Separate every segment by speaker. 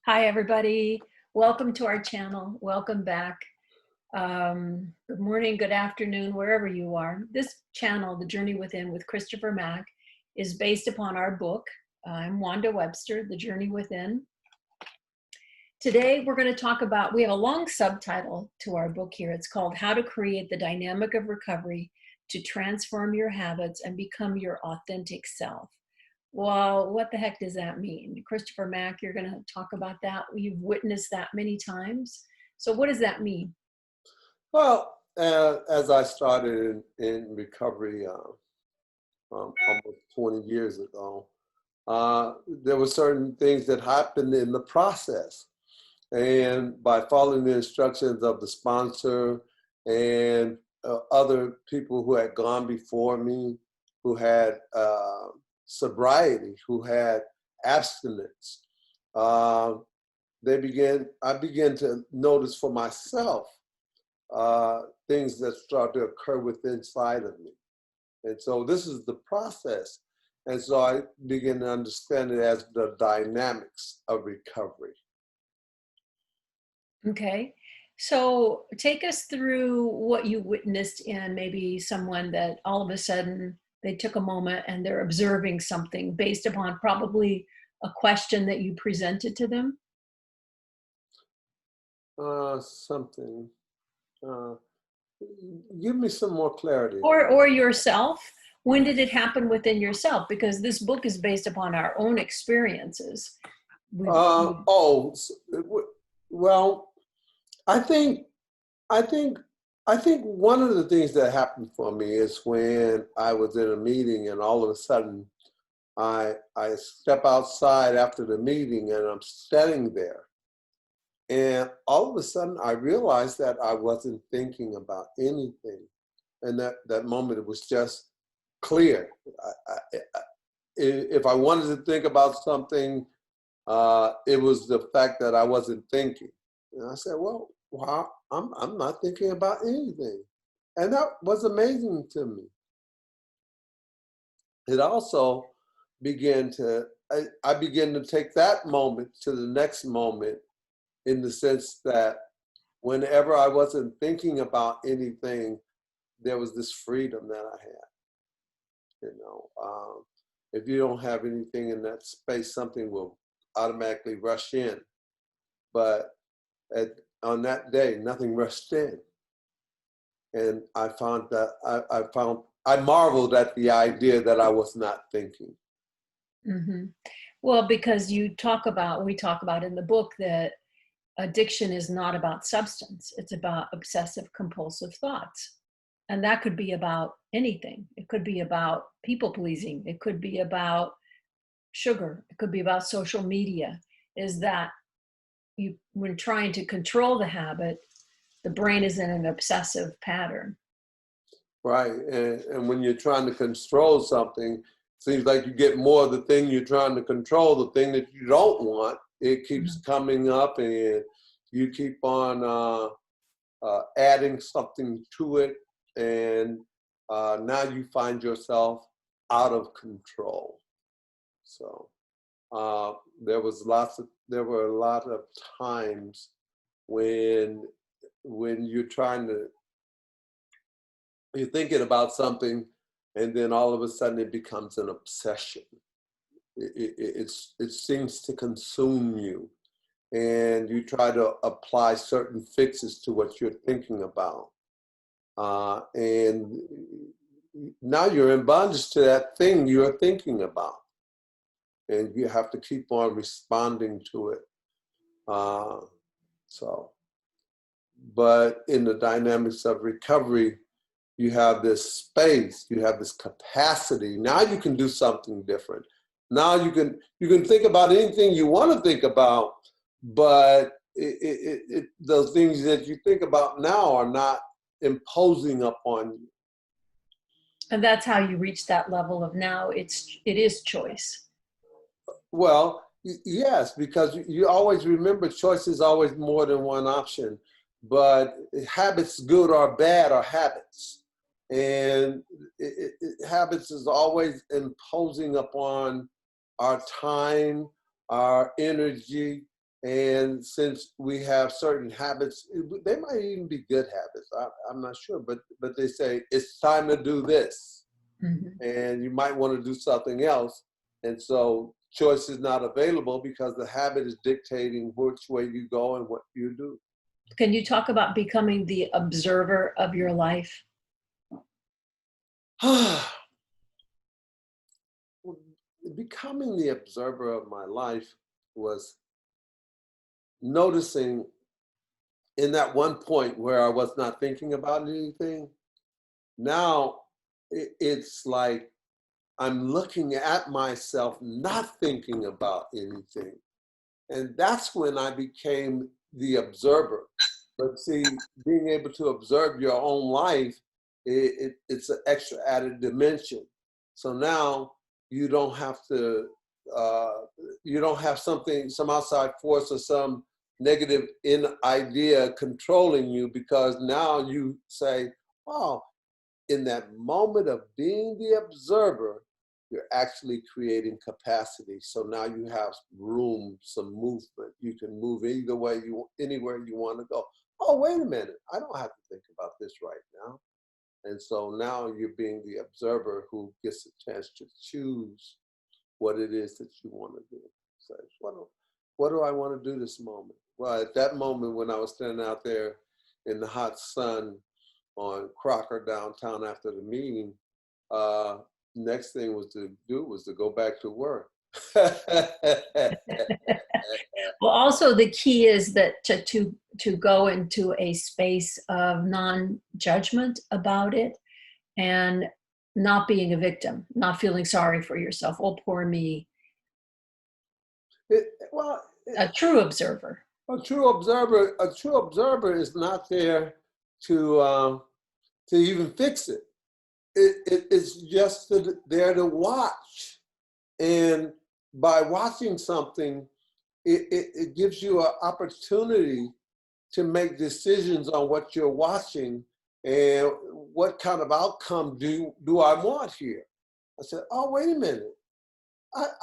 Speaker 1: Hi, everybody. Welcome to our channel. Welcome back. Good morning, good afternoon, wherever you are. This channel, The Journey Within with Christopher Mack, is based upon our book. I'm Wanda Webster, The Journey Within. Today, we're going to talk about, we have a long subtitle to our book here. It's called How to Create the Dynamic of Recovery to Transform Your Habits and Become Your Authentic Self. Well, what the heck does that mean? Christopher Mack, you're going to talk about that. You've witnessed that many times. So what does that mean?
Speaker 2: Well, as I started in recovery almost 20 years ago, there were certain things that happened in the process. And by following the instructions of the sponsor and other people who had gone before me, who had sobriety, who had abstinence, I began to notice for myself things that start to occur within inside of me. And so this is the process. And so I begin to understand it as the dynamics of recovery.
Speaker 1: Okay. So take us through what you witnessed in maybe someone that all of a sudden they took a moment and they're observing something based upon probably a question that you presented to them.
Speaker 2: Something. Uh, Give me some more clarity on
Speaker 1: Or yourself. When did it happen within yourself? Because this book is based upon our own experiences.
Speaker 2: that.
Speaker 1: We
Speaker 2: Well, I think, I think, I think one of the things that happened for me is when I was in a meeting and all of a sudden I step outside after the meeting and I'm sitting there. And all of a sudden, I realized that I wasn't thinking about anything. And that moment, it was just clear. If I wanted to think about something, it was the fact that I wasn't thinking. And I said, well, wow, I'm not thinking about anything. And that was amazing to me. It also I began to take that moment to the next moment in the sense that whenever I wasn't thinking about anything, there was this freedom that I had. If you don't have anything in that space, something will automatically rush in. But on that day, nothing rushed in, and I found that I marveled at the idea that I was not thinking.
Speaker 1: Mm-hmm. Well, because we talk about in the book that addiction is not about substance, it's about obsessive compulsive thoughts. And that could be about anything. It could be about people pleasing, it could be about sugar, it could be about social media. Is that when trying to control the habit, the brain is in an obsessive pattern.
Speaker 2: Right. And when you're trying to control something, it seems like you get more of the thing you're trying to control, the thing that you don't want. It keeps coming up and you keep on adding something to it. And now you find yourself out of control. So there were a lot of times when you're thinking about something, and then all of a sudden it becomes an obsession. It seems to consume you, and you try to apply certain fixes to what you're thinking about. And now you're in bondage to that thing you're thinking about, and you have to keep on responding to it. But in the dynamics of recovery, you have this space, you have this capacity. Now you can do something different. Now you can think about anything you want to think about, but those things that you think about now are not imposing upon you.
Speaker 1: And that's how you reach that level of now it is choice.
Speaker 2: Well, yes, because you always remember choice is always more than one option, but habits, good or bad, are habits. And habits is always imposing upon our time, our energy, And since we have certain habits, they might even be good habits. I'm not sure, but they say it's time to do this,
Speaker 1: Mhm.
Speaker 2: and you might want to do something else. And so choice is not available because the habit is dictating which way you go and what you do.
Speaker 1: Can you talk about becoming the observer of your life?
Speaker 2: Becoming the observer of my life was noticing in that one point where I was not thinking about anything. Now it's like I'm looking at myself, not thinking about anything. And that's when I became the observer. But see, being able to observe your own life, it's an extra added dimension. So now you don't have to, uh, you don't have something, some outside force or some negative idea controlling you, because now you say, oh, in that moment of being the observer, you're actually creating capacity. So now you have room, some movement. You can move either way anywhere you want to go. Oh, wait a minute. I don't have to think about this right now. And so now you're being the observer who gets a chance to choose what it is that you want to do. So what do I want to do this moment? Well, at that moment when I was standing out there in the hot sun on Crocker downtown after the meeting, uh, next thing was to do was to go back to work.
Speaker 1: Well, also the key is that to go into a space of non-judgment about it, and not being a victim, not feeling sorry for yourself. Oh, poor me.
Speaker 2: Well,
Speaker 1: A true observer.
Speaker 2: a true observer is not there to even fix it. It's just there to watch. And by watching something, it gives you an opportunity to make decisions on what you're watching and what kind of outcome do I want here. I said, oh, wait a minute.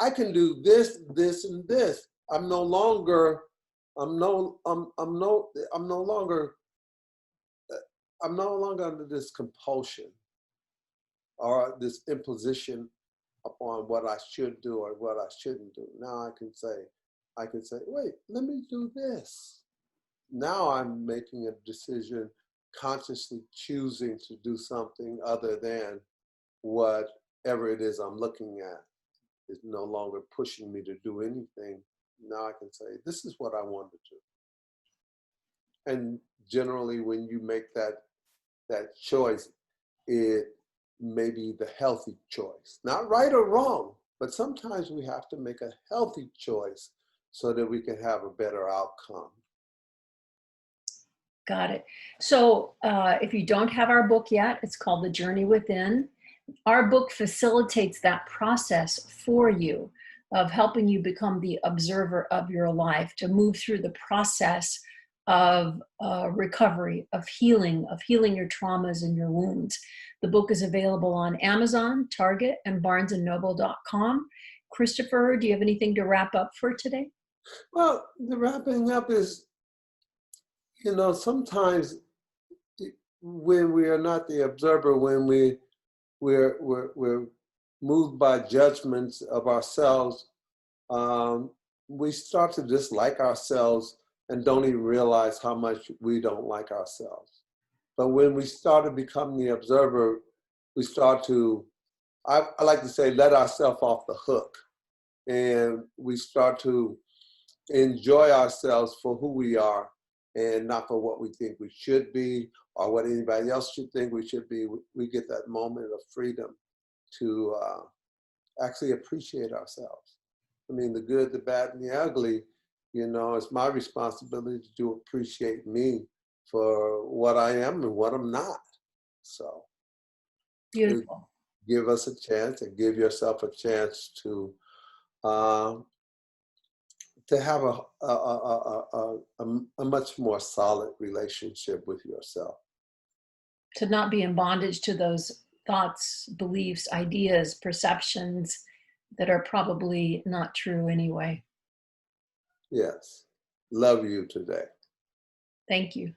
Speaker 2: I can do this, this, and this. I'm no longer, I'm no longer, I'm no longer under this compulsion or this imposition upon what I should do or what I shouldn't do. Now I can say, wait, let me do this. Now I'm making a decision, consciously choosing to do something other than whatever it is I'm looking at is no longer pushing me to do anything. Now I can say, this is what I want to do. And generally when you make that choice, it may be the healthy choice. Not right or wrong, but sometimes we have to make a healthy choice so that we can have a better outcome.
Speaker 1: Got it. So if you don't have our book yet, it's called The Journey Within. Our book facilitates that process for you of helping you become the observer of your life, to move through the process of recovery, of healing your traumas and your wounds. The book is available on Amazon, Target, and barnesandnoble.com. Christopher, do you have anything to wrap up for today?
Speaker 2: Well, the wrapping up is, sometimes when we are not the observer, when we're moved by judgments of ourselves, we start to dislike ourselves and don't even realize how much we don't like ourselves. But when we start to become the observer, we start to, I like to say, let ourselves off the hook. And we start to enjoy ourselves for who we are and not for what we think we should be or what anybody else should think we should be. We get that moment of freedom to actually appreciate ourselves. I mean, the good, the bad, and the ugly, it's my responsibility to appreciate me for what I am and what I'm not. So
Speaker 1: Beautiful.
Speaker 2: give us a chance and give yourself a chance uh, to have a much more solid relationship with yourself.
Speaker 1: To not be in bondage to those thoughts, beliefs, ideas, perceptions that are probably not true anyway.
Speaker 2: Yes. love you today.
Speaker 1: Thank you.